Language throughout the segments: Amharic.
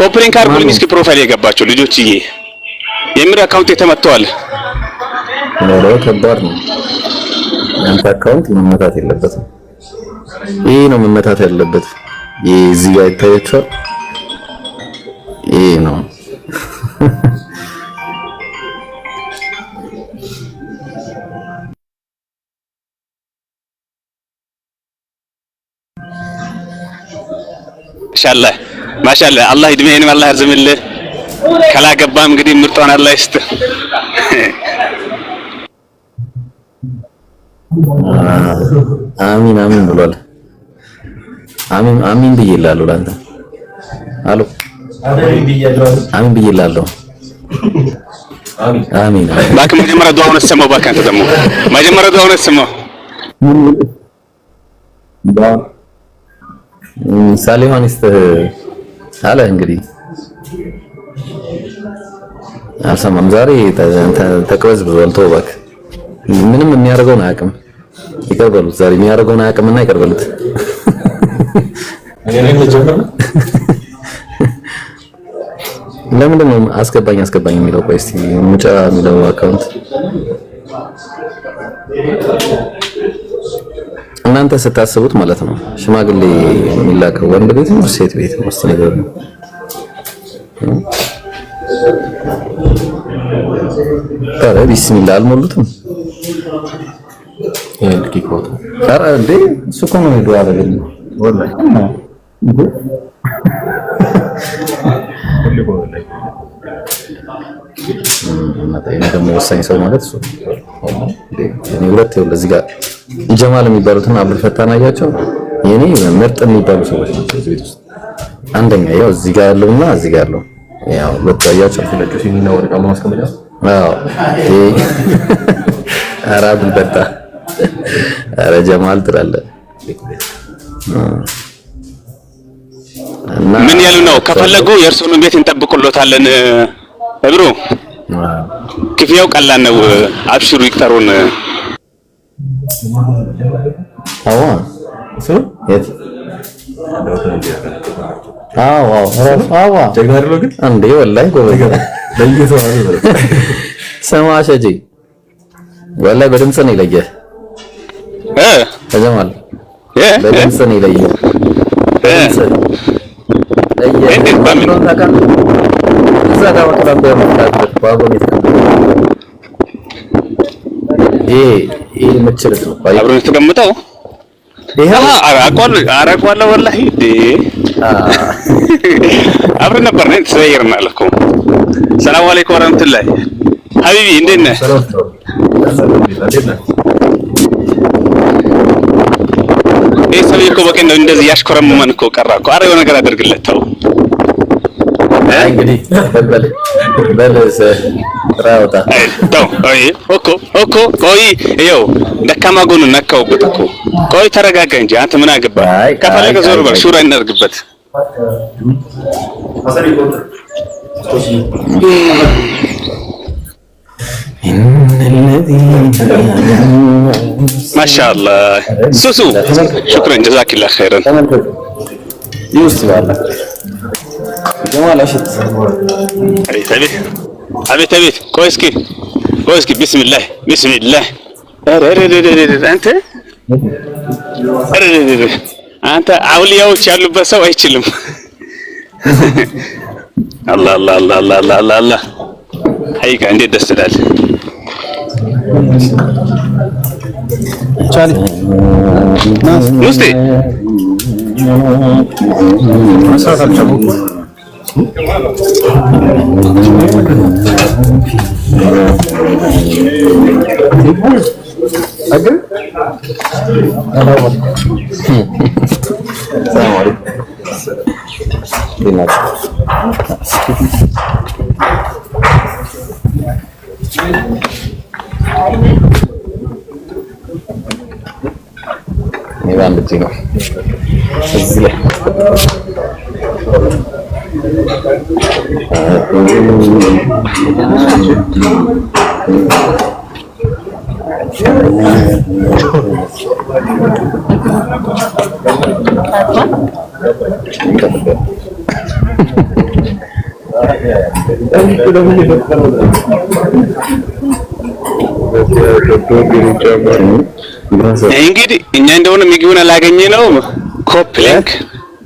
ኮፕሊንግ አድርጉልኝ እስኪ ፕሮፋይል የገባችሁ ልጆችዬ የምር አካውንት የተመተዋል ነው ከባድ ነው አንተ አካውንት መመታት የለበትም ይሄ ነው መመታት ያለበት ይሄ እዚህ ጋር ይታያችኋል ይሄ ነው ማሻአላህ አላህ እድሜህን አላህ ያርዝምልህ ካላገባም እንግዲህ ምርጧን አላህ ይስጥ አሚን አሚን ብሏል አሚን አሚን ብዬላለሁ ላንተ አሎ አሚን ብዬላለሁ አሚን ባክ መጀመሪያ ዱዓውን ሰማው ባክ አንተ ደግሞ መጀመሪያ ዱዓውን ሰማው ሳሊሆን እስተ አለ እንግዲህ አልሰማም ዛሬ ተቀበዝብዟል ተው እባክህ ምንም የሚያደርገውን አያውቅም ይቀርበሉት ዛሬ የሚያደርገውን አያውቅምና ይቀርበሉት ለምንድን ነው አስገባኝ የሚለው ቆይ እስቲ ሙጫ የሚለው አካውንት እናንተ ስታስቡት ማለት ነው ሽማግሌ የሚላከው ወንድ ቤት ነው ሴት ቤት ነው እስቲ ነገር ነው አረ ቢስሚላህ አልሞሉትም ኪኮታ አረ እንዴ እሱ እኮ ነው ዱዓ አደረገልኝ ወላሂ እና ደግሞ ወሳኝ ሰው ማለት እሱ እኔ ሁለት ይኸውልህ እዚህ ጋር ጀማል የሚባሉትና አብዱል ፈታህ ናቸው የኔ ምርጥ የሚባሉ ሰዎች ናቸው እዚህ ቤት ውስጥ አንደኛ ያው እዚህ ጋር ያለውና እዚህ ጋር ያለው ያው ለታያቸው ፍለጁ ሲሚና ወርቃ ማስቀመጫ አዎ ኧረ አብዱል ፈታህ ኧረ ጀማል ትላለህ ምን ያሉ ነው ከፈለጉ የእርሱን ቤት እንጠብቁሎታለን ብሩ ክፍያው ቀላል ነው አብሽሩ ይቅጠሩን አዎ እሱ የት አዎ ጀግናሪሎ ግን አንዴ ወላሂ ጎበዝ ለይቶ ነው ሰማ ሸጂ ወላሂ በድምጽ ነው ይለየ ተጀማል በድምጽ ነው ይለየ እንዴት ባምን እዛ ጋር ወጣን በመጣበት ባጎን ይሄ መችለት ነው አብሮ ተቀምጠው ይሄ አራቋለ ወላሂ ዲ አብሮ ነበር ነው ተሰየርናል እኮ ሰላም አለይኩም ወራህመቱላሂ ሀቢቢ እንዴት ነህ ይሄ ሰው እኮ በቀን ነው እንደዚህ ያሽኮረመመን እኮ ቀራ እኮ አረ የሆነ ነገር አድርግለት ተው እንግዲህ በለሰ ራውታ ተው ኦኮ ቆይ ይኸው ደካማ ጎኑ ነካውበት እኮ ቆይ ተረጋጋ እንጂ አንተ ምን አገባ ከፈለገ ዞር በል ሹራ እናርግበት ማሻአላህ ሱሱ شكرا جزاك الله خيرا يوسف والله جمال اشد حبيبي كويسكي بسم الله አንተ አውሊያዎች ያሉበት ሰው አይችልም አላህ ሀይቃ እንዴት ደስ ይላል ቻሊ ሙስቲ አሳታቸው አገር ሰላም አለይኩም ዲናት ይባል ልጅ ነው እዚህ ላይ እንግዲህ እኛ እንደሆነ ምግቡን አላገኘ ነው።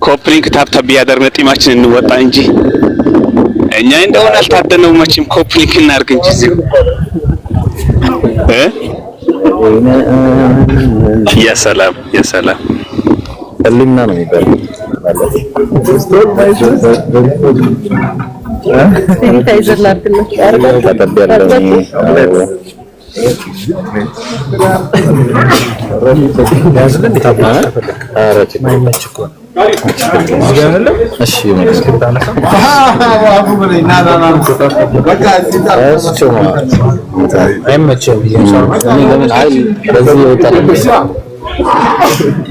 ኮፕሊንክ ታብታብ ያደርግነ ጢማችን እንወጣ እንጂ እኛ እንደሆነ አልታደነው። መቼም ኮፕሊንክ እናርግ እንጂ እዚህ ያ ሰላም እልምና ነው የሚባለው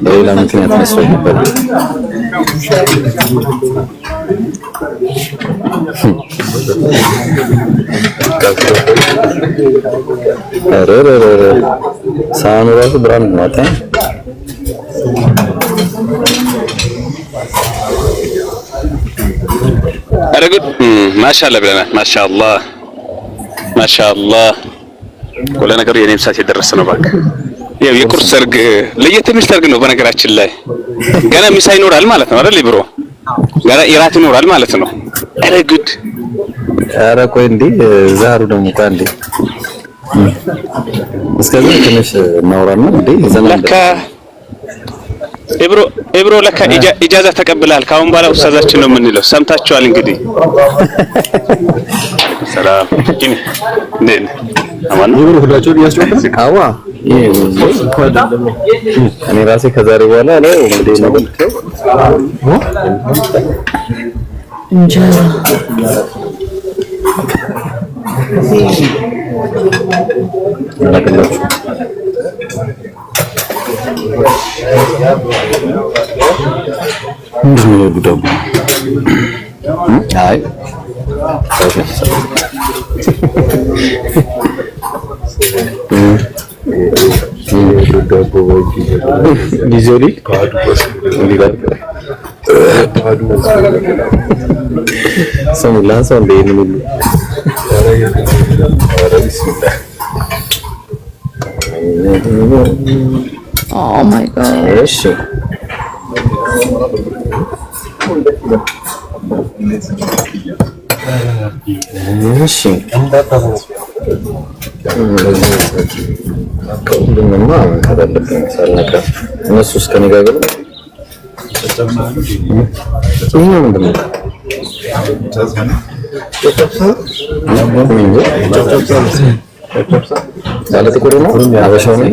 ሌላ ምክንያት መስሎኝ ነበር። ሳህኑ ራሱ ብራንድ ነው። ኧረ ጉድ ማሻአላህ ብለናል። ማሻአላህ ሁሉ ነገር የኔም ሰዓት የደረሰ ነው። እባክህ ያው የቁርስ ሰርግ ለየት የሚል ሰርግ ነው። በነገራችን ላይ ገና ምሳ ይኖራል ማለት ነው አይደል ብሮ? ገና ኢራት ይኖራል ማለት ነው። ኧረ ጉድ! ኧረ ቆይ እንዴ ዛሩ ደግሞ ታንዴ እስከዚህ ትንሽ እናውራና እንዴ ዘመን ለካ ኢብሮ ለካ ኢጃዛ ተቀብለሃል። ካሁን በኋላ ኡስታዛችን ነው የምንለው። ሰምታችኋል እንግዲህ። ሰላም ጂኒ እንዴት አማን ነው ሁላችሁ ያስጨዋታ አዋ እኔ ራሴ ከዛሬ በኋላ ነው እንግዲህ ነው እንጀራ አይ Oh my god. እሺ ሁሉንማ መንካት አለብኝ ሳልነካ እነሱ እስከነጋገሩ ይሄ ምንድን ነው? ባለ ጥቁር ነው አበሻው ነው።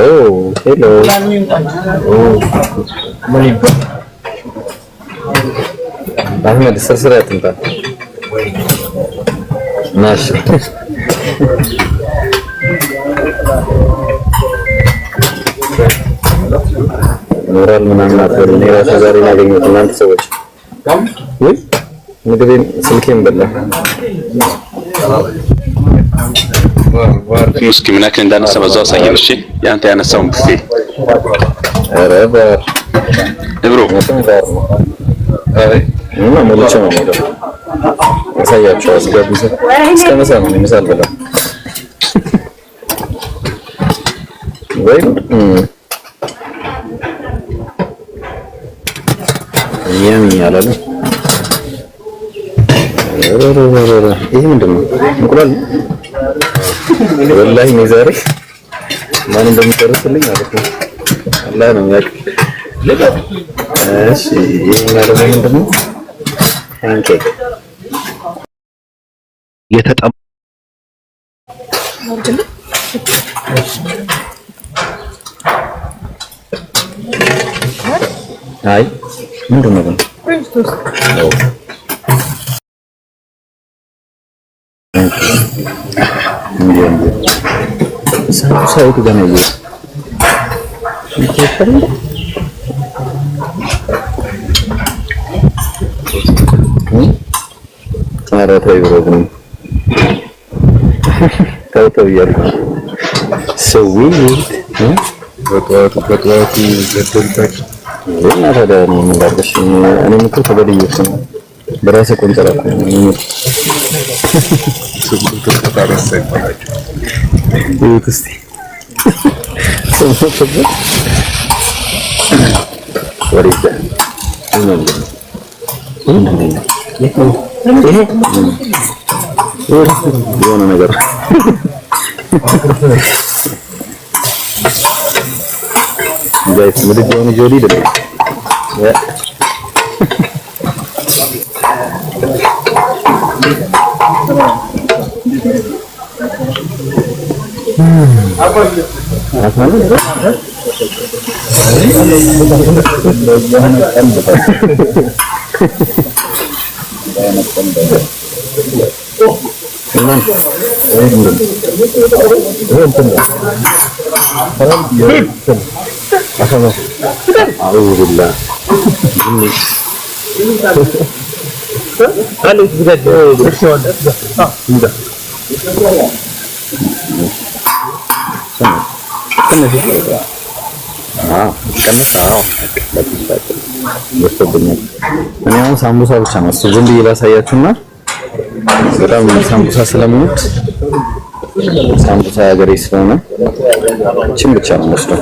Oh, hello. Ahmed, ስርስር ያትንታ ናሽ ኖራል ምናምን አትበሉ። እኔ ራሴ ዛሬ ያገኘሁት እናንተ ሰዎች ወይ ምግቤን ስልኬን በላ እስኪ ምን ያክል እንዳነሳ በዛው አሳየን። እሺ ያንተ ያነሳውን ብፌ ኧረ ባር ብሮ አይ እና ሞልቼ ነው የምሄደው። አሳያቸው አስገብዘ እስከ ምሳ ነው ምሳል በላ ወይ ያላለ ይሄ ምንድን ነው? እንቁላል ወላሂ ነው ዛሬ ማን እንደሚጨርስልኝ ማለት ነው። አላህ ነው ያውቅ። እሺ ይሄ ማለት ምንድን ነው? ፓንኬክ የተጠማ አይ ምንድን ነው ግን ሳይቱ ገና ኧረ ተይ ብሎ ግን ተው እያልኩ ስዊት በጠዋቱ ገደልካቸው እና ታዲያ ነው የምንላበሽ። እኔም እኮ ተበድዬሽ ነው በራሴ ቆንጠራ እኮ ነው ስንት ተጣራሰ ይባላችሁ ይሁት እስቲ ወሪዳ የሆነ ነገር ጋይስ ምድጃውን ጆሊ ደለ እኔ ሳምቡሳ ብቻ ነው ዝም ብዬ ላሳያችሁና በጣም ሳምቡሳ ስለምወድ ሳምቡሳ ሀገሬ ስለሆነ እቺን ብቻ ነው መስለው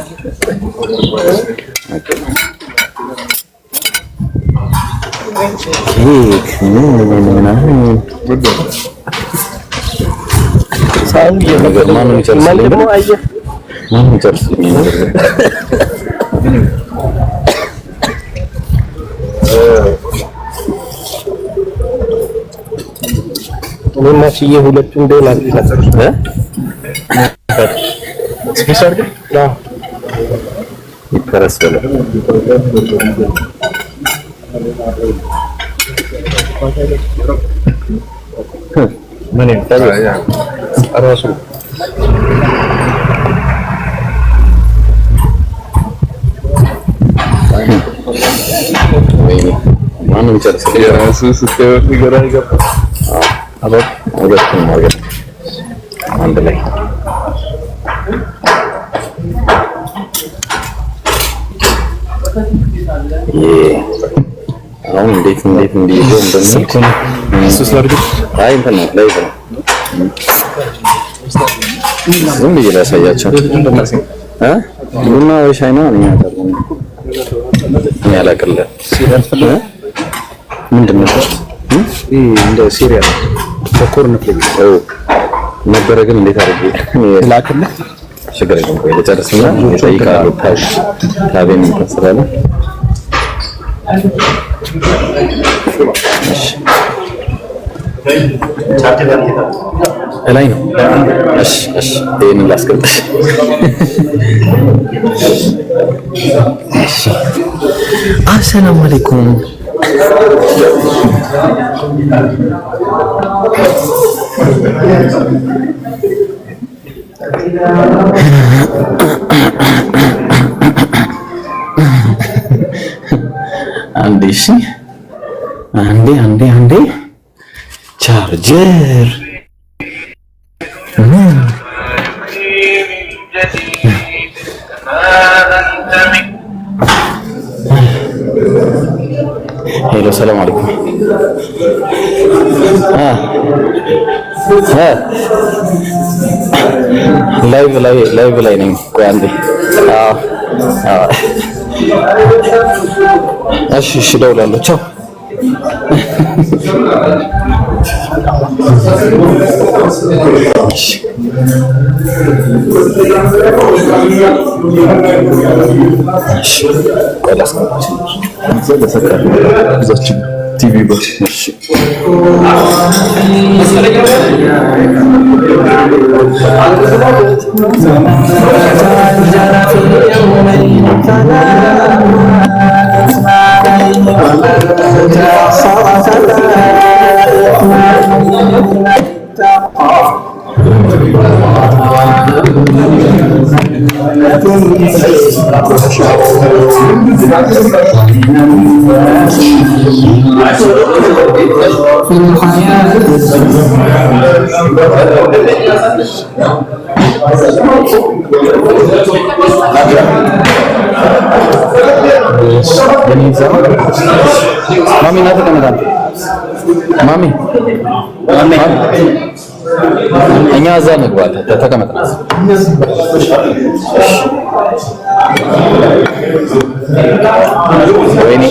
ኬክ ምናምን ሳይን የማን ነው ይጨርሳል ማን ይጨርሳል እና ሲዬ ሁለቱም ዶላር ስፔሻል ግን ይፈረስ በለ ምን ይታያል አራሱ ማን ይጨርሳል የራሱ ስቴት ይገራ ይገባ ሁለቱም ነገር አንድ ላይ አሁን እንዴት እንዲይዘው እንደምን እሱስ ላድርግ አይ እንትን ነው ላይ ነው ዝም ብዬ ላሳያቸው ቡና ወይ ሻይ ነው እኔ አቀርበው እኔ አላቀርለም ምንድን ነው እንደ ሲሪያል በኮርን ፍሌክስ ነበረ ግን እንዴት አድርጌ ላክልህ ችግር የለም ቆይ ልጨርስና እጠይቃለሁ ታቤን ተሰራለ ላይ ነው እሺ ይሄንን ላስቀምጥ አሰላሙ አለይኩም አንዴ ቻርጀር ሄሎ ሰላም አለይኩም ላይቭ ላይ ነኝ ቆይ አንዴ እሺ እደውላለሁ ቻው ቲቪ በሽ ማሚ ናት ተቀመጣ ማሚ እኛ እዛ እንግባለን። ተቀመጥ ወይኔ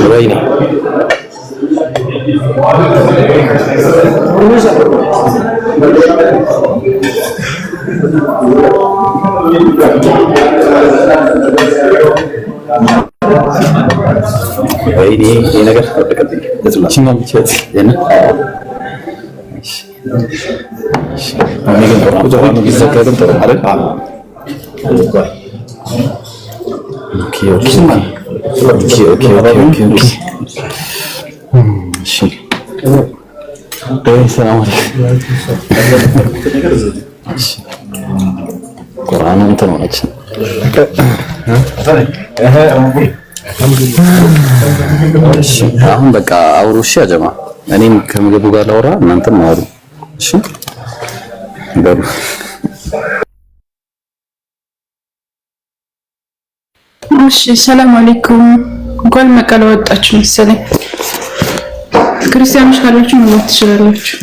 ወይኔ ወይኔ ይሄ ነገር ተቀጥቅጥ ለስላችኛው ብቻት የነ አሜን ተቆጣጣሪ ይዘከረም ተባለ ኦኬ ኦኬ ኦኬ ኦኬ እሺ ሰላም ቁርአን እንትን ሆነች አሁን በቃ አውሩ እሺ አጀማ እኔም ከምግቡ ጋር ላውራ እናንተም አውሩ እሺ በሩ እሺ ሰላም አለይኩም እንኳን መቀለ ወጣችሁ መሰለኝ ክርስቲያኖች ካላችሁ ምን ትችላላችሁ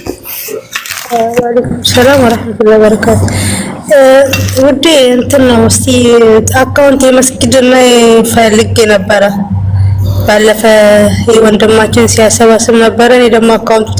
ወአለይኩም ሰላም ወራህመቱላሂ ወበረካቱ ውዴ እንትን ነው እስቲ አካውንት የመስጊድ ላይ ፈልጌ ነበረ ባለፈ ወንድማችን ሲያሰባስብ ነበረ እኔ ደግሞ አካውንቱ